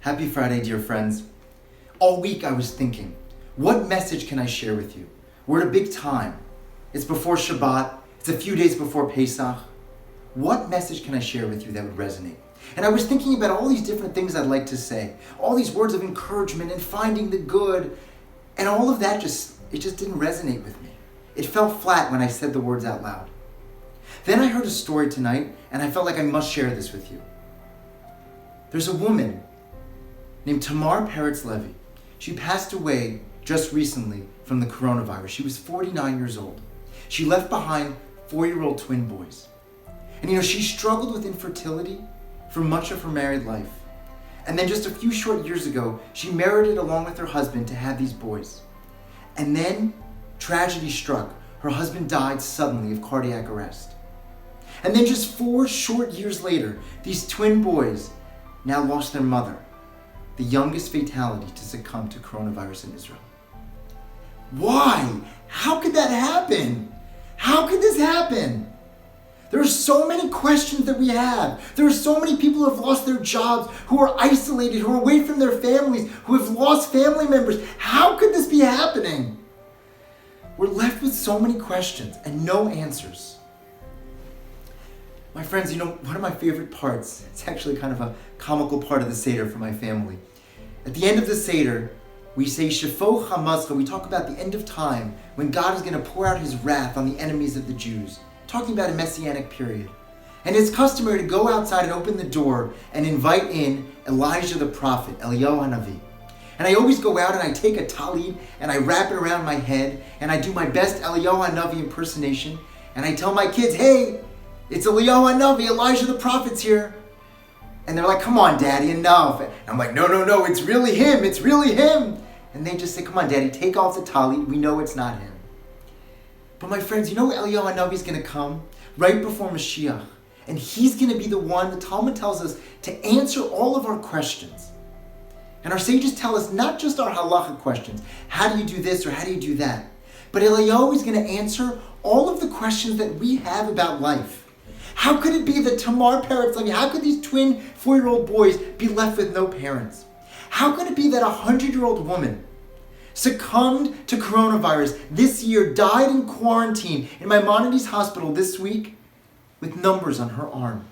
Happy Friday, dear friends. All week I was thinking, what message can I share with you? We're at a big time. It's before Shabbat. It's a few days before Pesach. What message can I share with you that would resonate? And I was thinking about all these different things I'd like to say, all these words of encouragement and finding the good, and all of that just didn't resonate with me. It fell flat when I said the words out loud. Then I heard a story tonight, and I felt like I must share this with you. There's a woman named Tamar Peretz-Levy. She passed away just recently from the coronavirus. She was 49 years old. She left behind 4-year-old twin boys. And she struggled with infertility for much of her married life. And then just a few short years ago, she married along with her husband to have these boys. And then tragedy struck. Her husband died suddenly of cardiac arrest. And then just 4 short years later, these twin boys now lost their mother, the youngest fatality to succumb to coronavirus in Israel. Why? How could that happen? How could this happen? There are so many questions that we have. There are so many people who have lost their jobs, who are isolated, who are away from their families, who have lost family members. How could this be happening? We're left with so many questions and no answers. My friends, one of my favorite parts, it's actually kind of a comical part of the Seder for my family. At the end of the Seder, we say Shefo Chamazcha. We talk about the end of time when God is going to pour out his wrath on the enemies of the Jews, talking about a messianic period. And it's customary to go outside and open the door and invite in Elijah the prophet, Eliyahu Hanavi. And I always go out and I take a talit and I wrap it around my head and I do my best Eliyahu Hanavi impersonation and I tell my kids, hey, it's Eliyahu Hanavi, Elijah the prophet's here. And they're like, come on, Daddy, enough. And I'm like, no, it's really him, it's really him. And they just say, come on, Daddy, take off the talit, we know it's not him. But my friends, Eliyahu Hanavi is going to come right before Mashiach. And he's going to be the one, the Talmud tells us, to answer all of our questions. And our sages tell us not just our halacha questions, how do you do this or how do you do that? But Eliyahu is going to answer all of the questions that we have about life. How could it be that Tamar Peretz-Levy, how could these twin 4-year-old boys be left with no parents? How could it be that a 100-year-old woman succumbed to coronavirus this year, died in quarantine in Maimonides Hospital this week with numbers on her arm?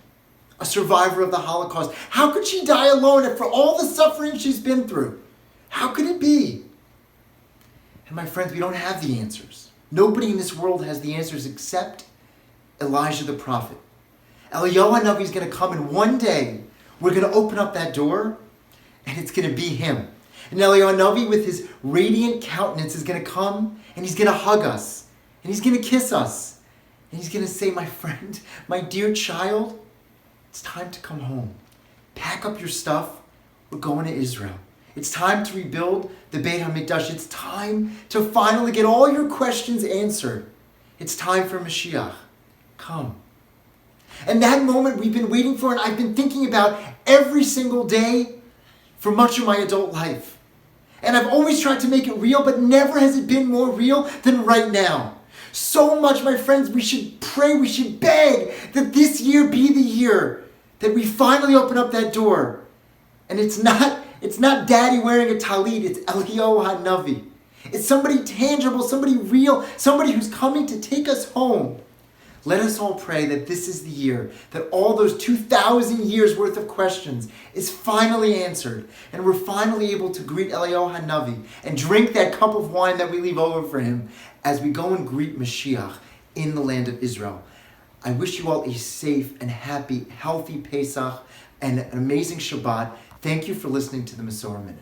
A survivor of the Holocaust. How could she die alone after all the suffering she's been through? How could it be? And my friends, we don't have the answers. Nobody in this world has the answers except Elijah the prophet. Eliyahu Hanavi is going to come, and one day we're going to open up that door and it's going to be him. And Eliyahu Hanavi with his radiant countenance is going to come and he's going to hug us and he's going to kiss us and he's going to say, my friend, my dear child, it's time to come home. Pack up your stuff. We're going to Israel. It's time to rebuild the Beit HaMikdash. It's time to finally get all your questions answered. It's time for Mashiach. Come. And that moment we've been waiting for, and I've been thinking about every single day for much of my adult life. And I've always tried to make it real, but never has it been more real than right now. So much, my friends, we should pray, we should beg that this year be the year that we finally open up that door. And it's not Daddy wearing a talit, it's Eliyahu Hanavi. It's somebody tangible, somebody real, somebody who's coming to take us home. Let us all pray that this is the year that all those 2,000 years worth of questions is finally answered. And we're finally able to greet Eliyahu Hanavi and drink that cup of wine that we leave over for him as we go and greet Mashiach in the land of Israel. I wish you all a safe and happy, healthy Pesach and an amazing Shabbat. Thank you for listening to the Masorah Minute.